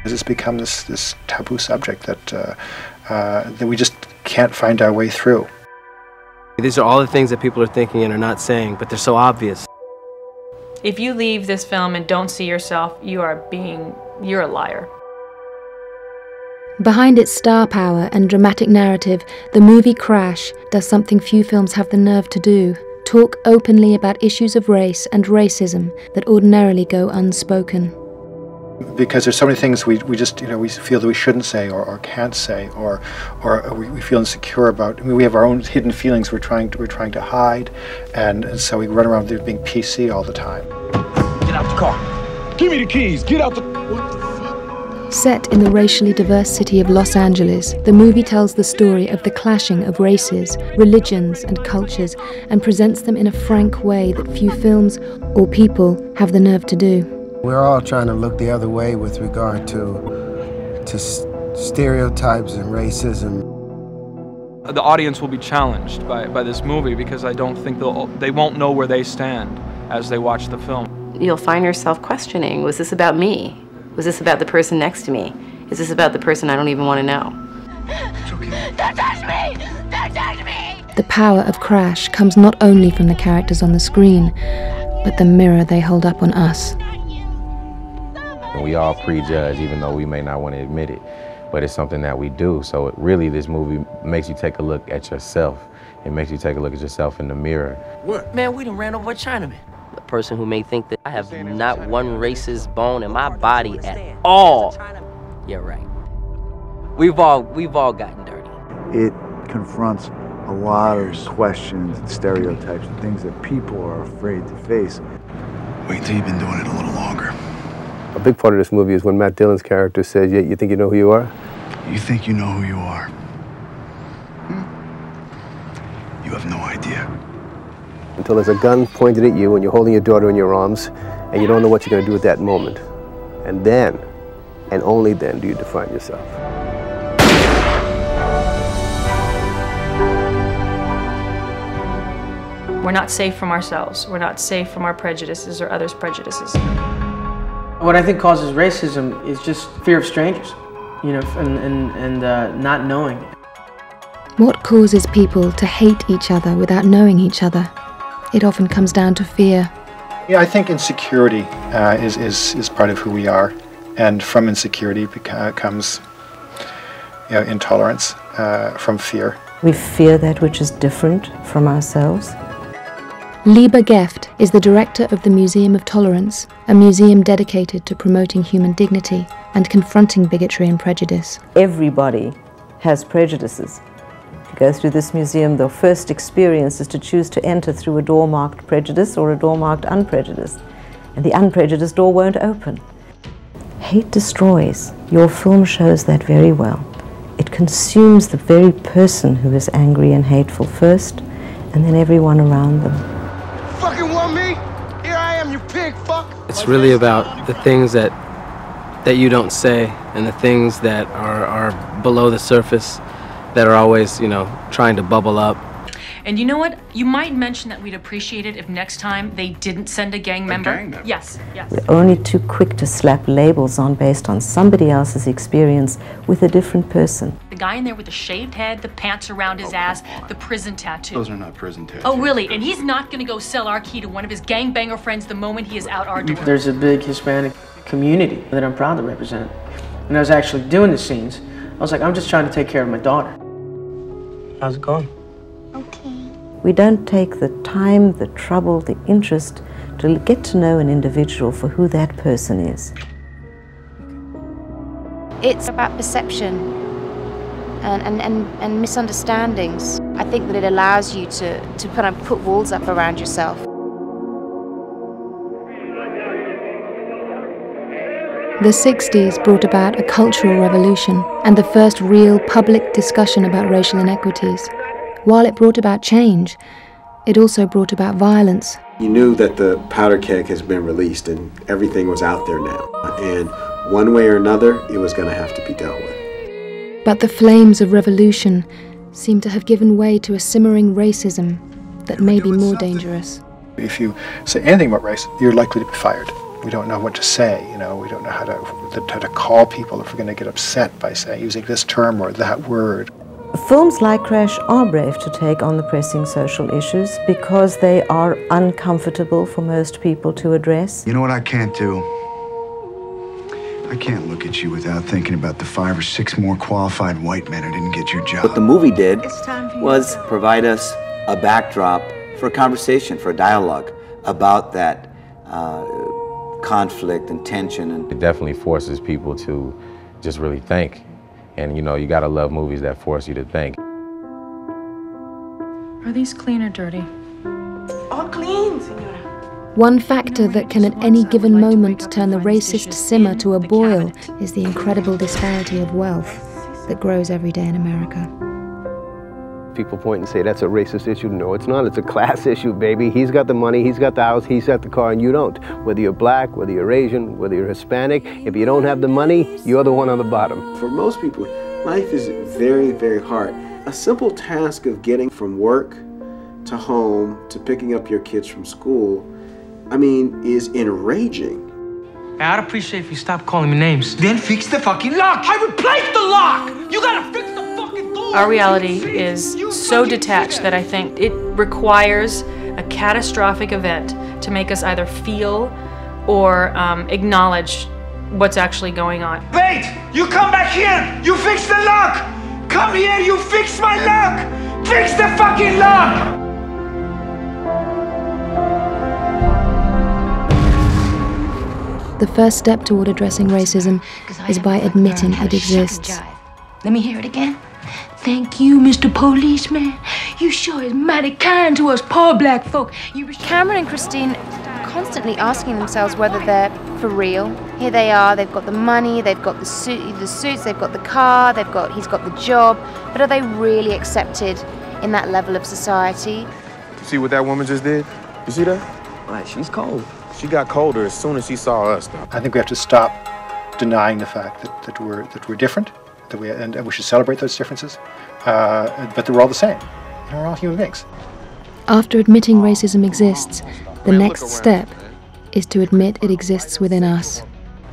It's become this taboo subject that we just can't find our way through. These are all the things that people are thinking and are not saying, but they're so obvious. If you leave this film and don't see yourself, you're a liar. Behind its star power and dramatic narrative, the movie Crash does something few films have the nerve to do: talk openly about issues of race and racism that ordinarily go unspoken. Because there's so many things we just, we feel that we shouldn't say or can't say, or we feel insecure about. I mean, we have our own hidden feelings we're trying to hide, and so we run around there being PC all the time. Get out the car. Give me the keys. Get out the... What the fuck? Set in the racially diverse city of Los Angeles, the movie tells the story of the clashing of races, religions and cultures, and presents them in a frank way that few films or people have the nerve to do. We're all trying to look the other way with regard to stereotypes and racism. The audience will be challenged by this movie because I don't think they won't know where they stand as they watch the film. You'll find yourself questioning, was this about me? Was this about the person next to me? Is this about the person I don't even want to know? Don't touch me! Don't touch me! The power of Crash comes not only from the characters on the screen, but the mirror they hold up on us. We all prejudge, even though we may not want to admit it, but it's something that we do. So really, this movie makes you take a look at yourself. It makes you take a look at yourself in the mirror. What? Man, we done ran over a Chinaman. A person who may think that I have not one racist bone in my body at all. You're right. We've all gotten dirty. It confronts a lot of questions and stereotypes and things that people are afraid to face. Wait till you've been doing it a little longer. A big part of this movie is when Matt Dillon's character says, "Yeah, you think you know who you are?" You think you know who you are? You have no idea. Until there's a gun pointed at you and you're holding your daughter in your arms and you don't know what you're going to do at that moment. And then, and only then, do you define yourself. We're not safe from ourselves. We're not safe from our prejudices or others' prejudices. What I think causes racism is just fear of strangers, and not knowing. What causes people to hate each other without knowing each other? It often comes down to fear. Yeah, I think insecurity is part of who we are, and from insecurity comes intolerance, from fear. We fear that which is different from ourselves. Liebe Geft is the director of the Museum of Tolerance, a museum dedicated to promoting human dignity and confronting bigotry and prejudice. Everybody has prejudices. If you go through this museum, the first experience is to choose to enter through a door marked prejudice or a door marked unprejudiced, and the unprejudiced door won't open. Hate destroys. Your film shows that very well. It consumes the very person who is angry and hateful first, and then everyone around them. Fucking want me? Here I am, you pig fuck! It's really about the things that you don't say and the things that are below the surface that are always, trying to bubble up. And you know what? You might mention that we'd appreciate it if next time they didn't send a gang member. Yes. We're only too quick to slap labels on based on somebody else's experience with a different person. The guy in there with the shaved head, the pants around his ass, the prison tattoo. Those are not prison tattoos. Oh, really? And he's not going to go sell our key to one of his gangbanger friends the moment he is out our door. There's a big Hispanic community that I'm proud to represent. When I was actually doing the scenes, I was like, I'm just trying to take care of my daughter. How's it going? Okay. We don't take the time, the trouble, the interest to get to know an individual for who that person is. It's about perception and misunderstandings. I think that it allows you to kind of put walls up around yourself. The 60s brought about a cultural revolution and the first real public discussion about racial inequities. While it brought about change, it also brought about violence. You knew that the powder keg has been released and everything was out there now. And one way or another, it was going to have to be dealt with. But the flames of revolution seem to have given way to a simmering racism that may be more dangerous. If you say anything about race, you're likely to be fired. We don't know what to say, you know, we don't know how to call people if we're going to get upset by using this term or that word. Films like Crash are brave to take on the pressing social issues because they are uncomfortable for most people to address. You know what I can't do? I can't look at you without thinking about the 5 or 6 more qualified white men who didn't get your job. What the movie did was provide us a backdrop for a conversation, for a dialogue about that conflict and tension. And it definitely forces people to just really think. And you know, you gotta love movies that force you to think. Are these clean or dirty? All clean, senora. One factor that can at any given moment turn the racist simmer to a boil is the incredible disparity of wealth that grows every day in America. People point and say, that's a racist issue. No, it's not. It's a class issue, baby. He's got the money, he's got the house, he's got the car, and you don't. Whether you're black, whether you're Asian, whether you're Hispanic, if you don't have the money, you're the one on the bottom. For most people, life is very, very hard. A simple task of getting from work to home to picking up your kids from school, I mean, is enraging. I'd appreciate if you stopped calling me names. Then fix the fucking lock! I replaced the lock! You gotta fix the fucking door! Our reality is so detached that I think it requires a catastrophic event to make us either feel or acknowledge what's actually going on. Wait! You come back here! You fix the lock! Come here, you fix my lock! Fix the fucking lock! The first step toward addressing racism is by admitting it exists. Let me hear it again. Thank you, Mr. Policeman. You sure is mighty kind to us poor black folk. Cameron and Christine constantly asking themselves whether they're for real. Here they are, they've got the money, they've got the suits, they've got the car, he's got the job, but are they really accepted in that level of society? See what that woman just did? You see that? Right, she's cold. She got colder as soon as she saw us, though. I think we have to stop denying the fact that we're different, and we should celebrate those differences, but that we're all the same. You know, we're all human beings. After admitting racism exists, the next step is to admit it exists within us.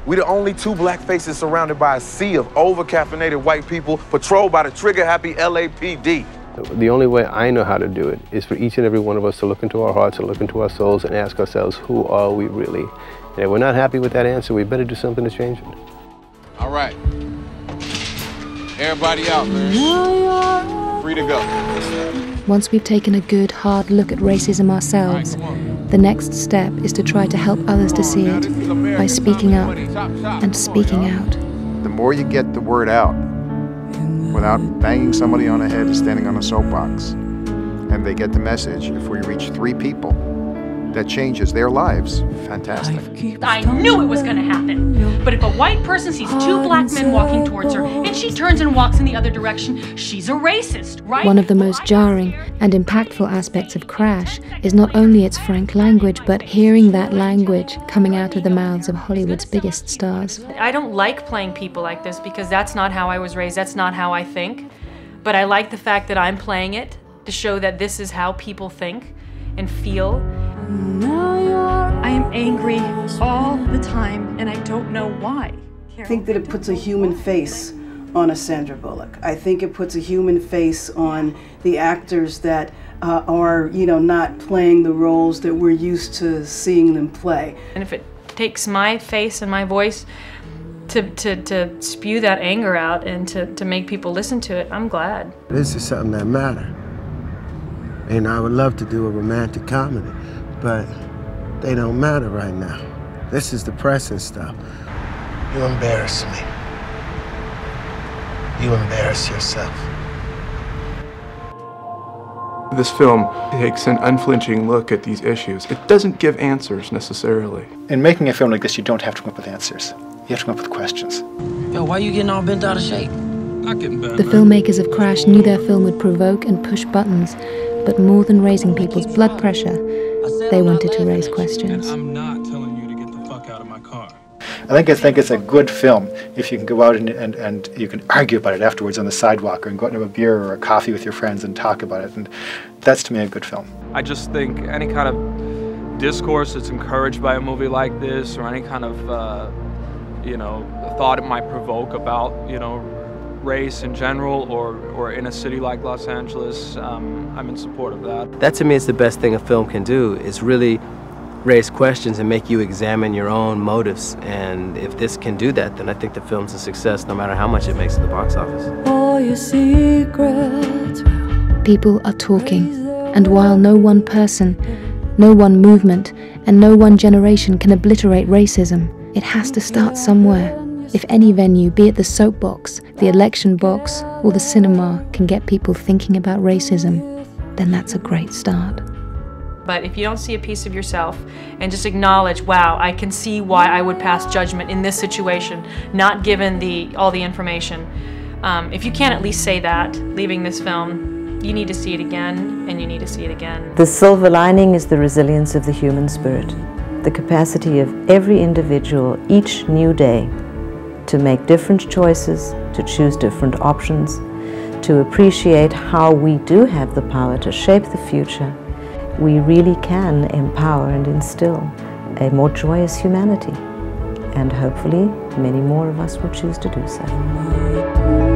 We're the only 2 black faces surrounded by a sea of over-caffeinated white people patrolled by the trigger-happy LAPD. The only way I know how to do it is for each and every one of us to look into our hearts and look into our souls and ask ourselves, who are we really? And if we're not happy with that answer, we better do something to change it. All right. Everybody out, man. Free to go. Once we've taken a good, hard look at racism ourselves, the next step is to try to help others to see it by speaking up and speaking out. The more you get the word out, without banging somebody on the head and standing on a soapbox, and they get the message, if we reach 3 people, that changes their lives. Fantastic. I knew it was going to happen. But if a white person sees 2 black men walking towards her and she turns and walks in the other direction, she's a racist, right? One of the most jarring and impactful aspects of Crash is not only its frank language, but hearing that language coming out of the mouths of Hollywood's biggest stars. I don't like playing people like this because that's not how I was raised, that's not how I think. But I like the fact that I'm playing it to show that this is how people think and feel. I am angry all the time, and I don't know why. I think that it puts a human face on a Sandra Bullock. I think it puts a human face on the actors that are, not playing the roles that we're used to seeing them play. And if it takes my face and my voice to spew that anger out and to make people listen to it, I'm glad. This is something that matters. And I would love to do a romantic comedy, but they don't matter right now. This is depressing stuff. You embarrass me. You embarrass yourself. This film takes an unflinching look at these issues. It doesn't give answers necessarily. In making a film like this, you don't have to come up with answers. You have to come up with questions. Yo, why you getting all bent out of shape? Not getting bent. The filmmakers of Crash knew their film would provoke and push buttons, but more than raising people's blood pressure, they wanted to raise questions. I'm not telling you to get the fuck out of my car. I think it's a good film if you can go out and you can argue about it afterwards on the sidewalk, or go out and have a beer or a coffee with your friends and talk about it. And that's, to me, a good film. I just think any kind of discourse that's encouraged by a movie like this, or any kind of, you know, thought it might provoke about, you know, race in general, or in a city like Los Angeles, I'm in support of that. That to me is the best thing a film can do, is really raise questions and make you examine your own motives. And if this can do that, then I think the film's a success no matter how much it makes at the box office. All your secrets. People are talking, and while no one person, no one movement, and no one generation can obliterate racism, it has to start somewhere. If any venue, be it the soapbox, the election box, or the cinema, can get people thinking about racism, then that's a great start. But if you don't see a piece of yourself and just acknowledge, wow, I can see why I would pass judgment in this situation, not given all the information, if you can't at least say that, leaving this film, you need to see it again, and you need to see it again. The silver lining is the resilience of the human spirit, the capacity of every individual each new day to make different choices, to choose different options, to appreciate how we do have the power to shape the future. We really can empower and instill a more joyous humanity, and hopefully many more of us will choose to do so.